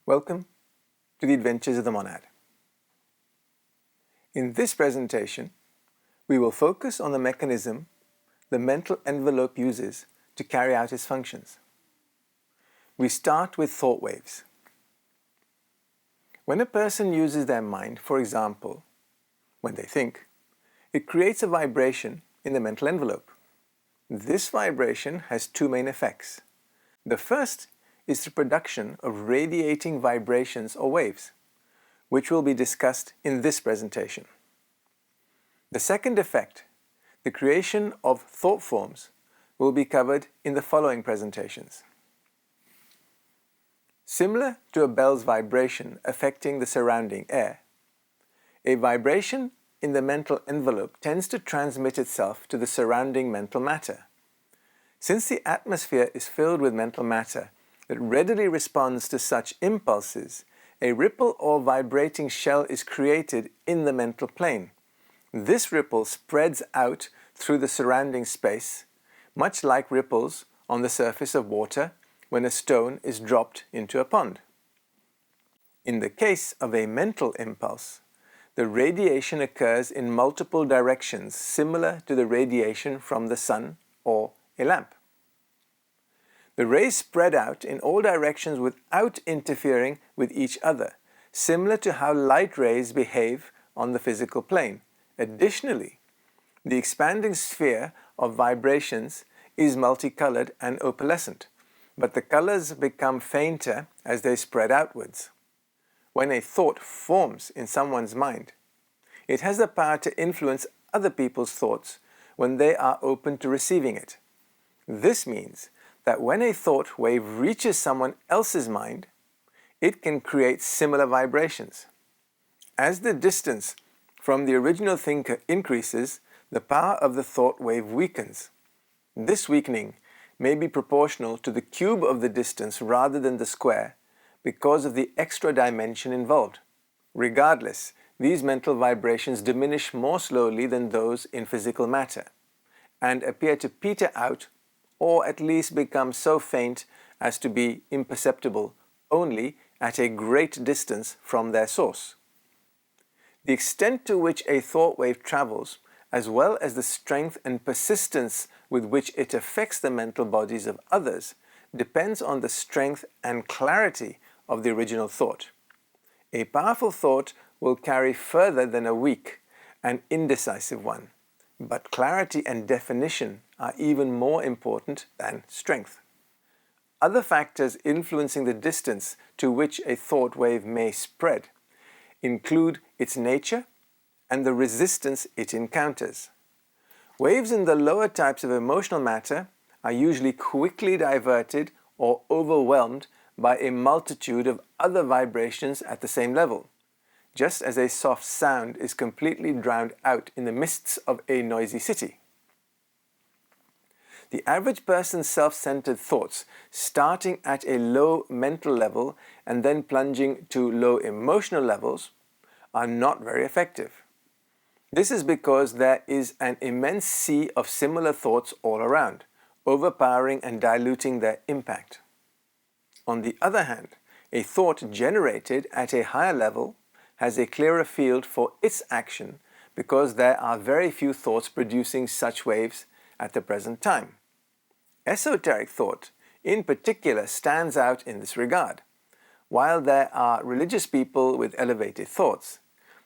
Welcome to the Adventures of the Monad. In this presentation, we will focus on the mechanism the mental envelope uses to carry out its functions. We start with thought waves. When a person uses their mind, for example, when they think, it creates a vibration in the mental envelope. This vibration has two main effects. The first is the production of radiating vibrations or waves, which will be discussed in this presentation. The second effect, the creation of thought forms, will be covered in the following presentations. Similar to a bell's vibration affecting the surrounding air, a vibration in the mental envelope tends to transmit itself to the surrounding mental matter. Since the atmosphere is filled with mental matter that readily responds to such impulses, a ripple or vibrating shell is created in the mental plane. This ripple spreads out through the surrounding space, much like ripples on the surface of water when a stone is dropped into a pond. In the case of a mental impulse, the radiation occurs in multiple directions, similar to the radiation from the sun or a lamp. The rays spread out in all directions without interfering with each other, similar to how light rays behave on the physical plane. Additionally, the expanding sphere of vibrations is multicolored and opalescent, but the colors become fainter as they spread outwards. When a thought forms in someone's mind, it has the power to influence other people's thoughts when they are open to receiving it. This means that when a thought wave reaches someone else's mind, it can create similar vibrations. As the distance from the original thinker increases, the power of the thought wave weakens. This weakening may be proportional to the cube of the distance rather than the square because of the extra dimension involved. Regardless, these mental vibrations diminish more slowly than those in physical matter and appear to peter out or at least become so faint as to be imperceptible only at a great distance from their source. The extent to which a thought wave travels, as well as the strength and persistence with which it affects the mental bodies of others, depends on the strength and clarity of the original thought. A powerful thought will carry further than a weak and indecisive one, but clarity and definition are even more important than strength. Other factors influencing the distance to which a thought wave may spread include its nature and the resistance it encounters. Waves in the lower types of emotional matter are usually quickly diverted or overwhelmed by a multitude of other vibrations at the same level, just as a soft sound is completely drowned out in the mists of a noisy city. The average person's self-centered thoughts, starting at a low mental level and then plunging to low emotional levels, are not very effective. This is because there is an immense sea of similar thoughts all around, overpowering and diluting their impact. On the other hand, a thought generated at a higher level has a clearer field for its action because there are very few thoughts producing such waves at the present time. Esoteric thought, in particular, stands out in this regard. While there are religious people with elevated thoughts,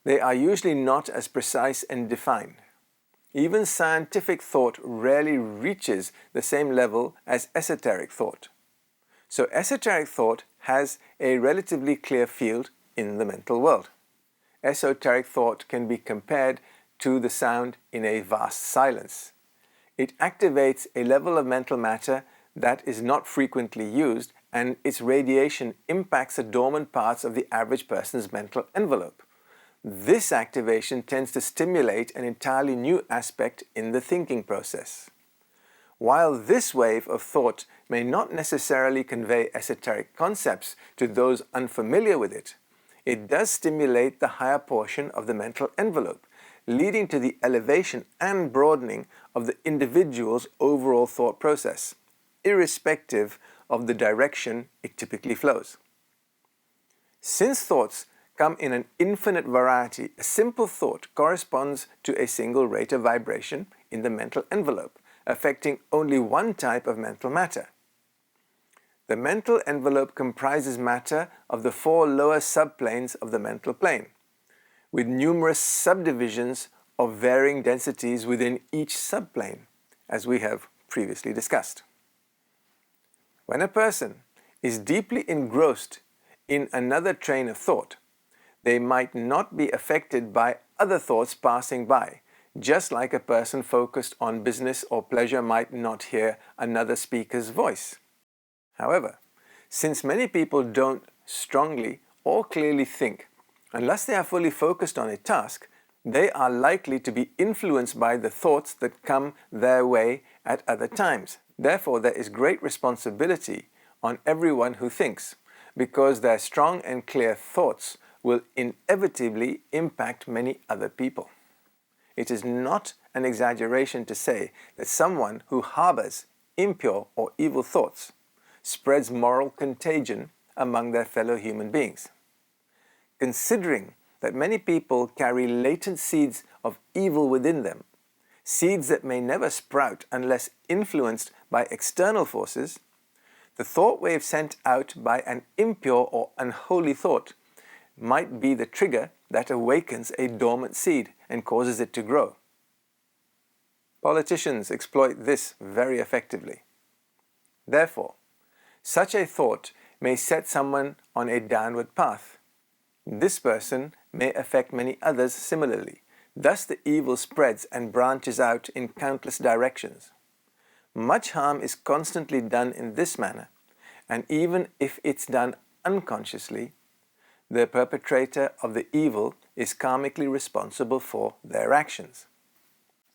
they are usually not as precise and defined. Even scientific thought rarely reaches the same level as esoteric thought. So esoteric thought has a relatively clear field in the mental world. Esoteric thought can be compared to the sound in a vast silence. It activates a level of mental matter that is not frequently used, and its radiation impacts the dormant parts of the average person's mental envelope. This activation tends to stimulate an entirely new aspect in the thinking process. While this wave of thought may not necessarily convey esoteric concepts to those unfamiliar with it, it does stimulate the higher portion of the mental envelope, leading to the elevation and broadening of the individual's overall thought process, irrespective of the direction it typically flows. Since thoughts come in an infinite variety, a simple thought corresponds to a single rate of vibration in the mental envelope, affecting only one type of mental matter. The mental envelope comprises matter of the 4 lower subplanes of the mental plane, with numerous subdivisions of varying densities within each subplane, as we have previously discussed. When a person is deeply engrossed in another train of thought, they might not be affected by other thoughts passing by, just like a person focused on business or pleasure might not hear another speaker's voice. However, since many people don't strongly or clearly think, unless they are fully focused on a task, they are likely to be influenced by the thoughts that come their way at other times. Therefore, there is great responsibility on everyone who thinks, because their strong and clear thoughts will inevitably impact many other people. It is not an exaggeration to say that someone who harbors impure or evil thoughts spreads moral contagion among their fellow human beings. Considering that many people carry latent seeds of evil within them, seeds that may never sprout unless influenced by external forces, the thought wave sent out by an impure or unholy thought might be the trigger that awakens a dormant seed and causes it to grow. Politicians exploit this very effectively. Therefore, such a thought may set someone on a downward path. This person may affect many others similarly. Thus the evil spreads and branches out in countless directions. Much harm is constantly done in this manner, and even if it's done unconsciously, the perpetrator of the evil is karmically responsible for their actions.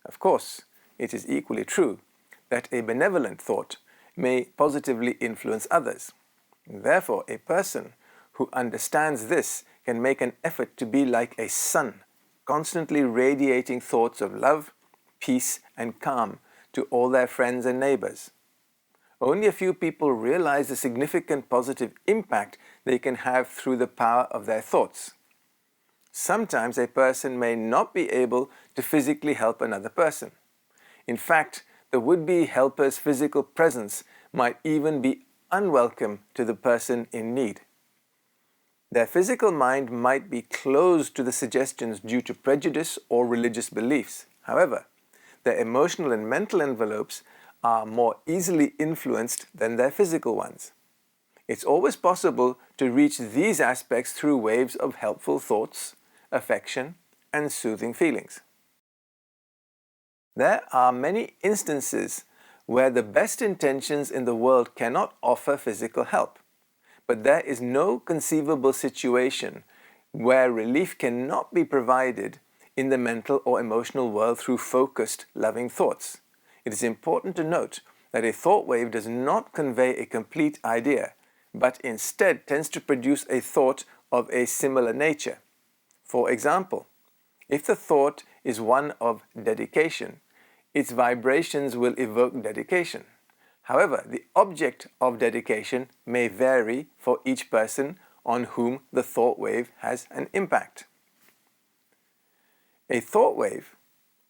Of course, it is equally true that a benevolent thought may positively influence others. Therefore, a person who understands this can make an effort to be like a sun, constantly radiating thoughts of love, peace, and calm to all their friends and neighbors. Only a few people realize the significant positive impact they can have through the power of their thoughts. Sometimes a person may not be able to physically help another person. In fact, the would-be helper's physical presence might even be unwelcome to the person in need. Their physical mind might be closed to the suggestions due to prejudice or religious beliefs. However, their emotional and mental envelopes are more easily influenced than their physical ones. It's always possible to reach these aspects through waves of helpful thoughts, affection, and soothing feelings. There are many instances where the best intentions in the world cannot offer physical help, but there is no conceivable situation where relief cannot be provided in the mental or emotional world through focused, loving thoughts. It is important to note that a thought wave does not convey a complete idea, but instead tends to produce a thought of a similar nature. For example, if the thought is one of dedication, its vibrations will evoke dedication. However, the object of dedication may vary for each person on whom the thought wave has an impact. A thought wave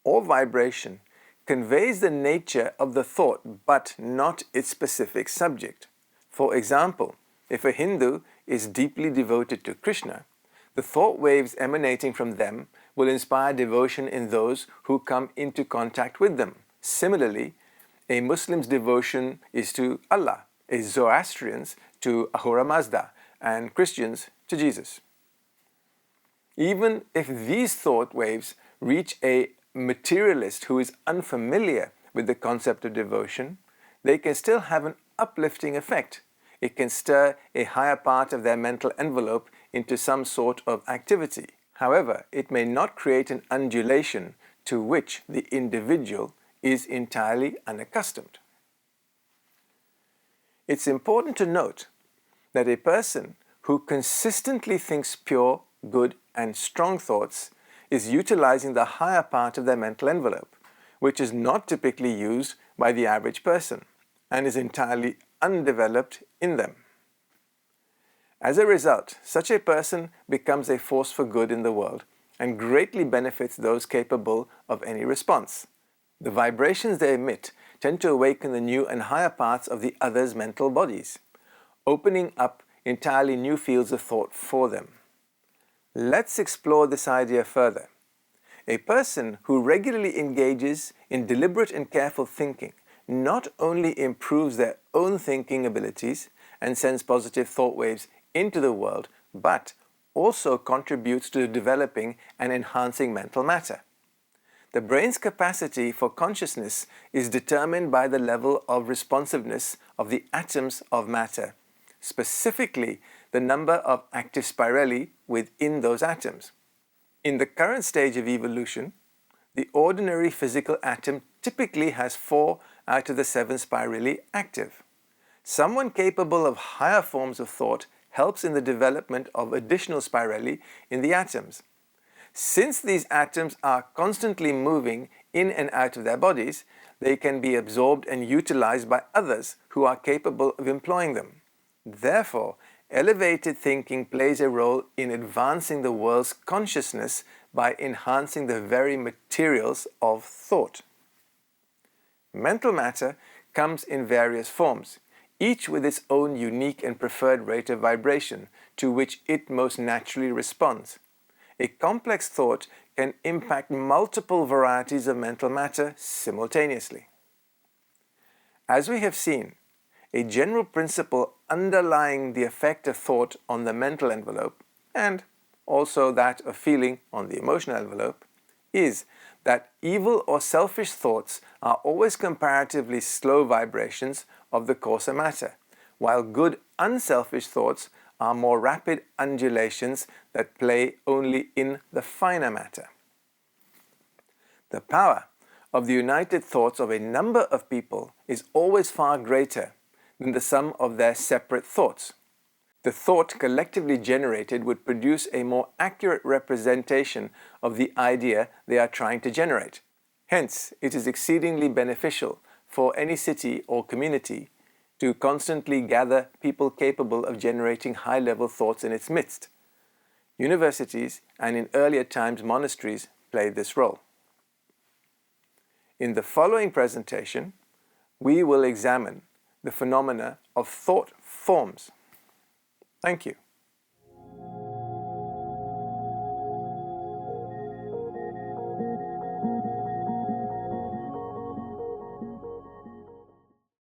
or vibration conveys the nature of the thought but not its specific subject. For example, if a Hindu is deeply devoted to Krishna, the thought waves emanating from them will inspire devotion in those who come into contact with them. Similarly, a Muslim's devotion is to Allah, a Zoroastrian's to Ahura Mazda, and Christians to Jesus. Even if these thought waves reach a materialist who is unfamiliar with the concept of devotion, they can still have an uplifting effect. It can stir a higher part of their mental envelope into some sort of activity. However, it may not create an undulation to which the individual is entirely unaccustomed. It's important to note that a person who consistently thinks pure, good, and strong thoughts is utilizing the higher part of their mental envelope, which is not typically used by the average person and is entirely undeveloped in them. As a result, such a person becomes a force for good in the world and greatly benefits those capable of any response. The vibrations they emit tend to awaken the new and higher parts of the other's mental bodies, opening up entirely new fields of thought for them. Let's explore this idea further. A person who regularly engages in deliberate and careful thinking not only improves their own thinking abilities and sends positive thought waves into the world, but also contributes to developing and enhancing mental matter. The brain's capacity for consciousness is determined by the level of responsiveness of the atoms of matter, specifically the number of active spirali within those atoms. In the current stage of evolution, the ordinary physical atom typically has 4 out of the 7 spirali active. Someone capable of higher forms of thought helps in the development of additional spirali in the atoms. Since these atoms are constantly moving in and out of their bodies, they can be absorbed and utilized by others who are capable of employing them. Therefore, elevated thinking plays a role in advancing the world's consciousness by enhancing the very materials of thought. Mental matter comes in various forms, each with its own unique and preferred rate of vibration to which it most naturally responds. A complex thought can impact multiple varieties of mental matter simultaneously. As we have seen, a general principle underlying the effect of thought on the mental envelope, and also that of feeling on the emotional envelope, is that evil or selfish thoughts are always comparatively slow vibrations of the coarser matter, while good unselfish thoughts are more rapid undulations that play only in the finer matter. The power of the united thoughts of a number of people is always far greater than the sum of their separate thoughts. The thought collectively generated would produce a more accurate representation of the idea they are trying to generate. Hence, it is exceedingly beneficial for any city or community to constantly gather people capable of generating high-level thoughts in its midst. Universities and in earlier times monasteries played this role. In the following presentation, we will examine the phenomena of thought forms. Thank you.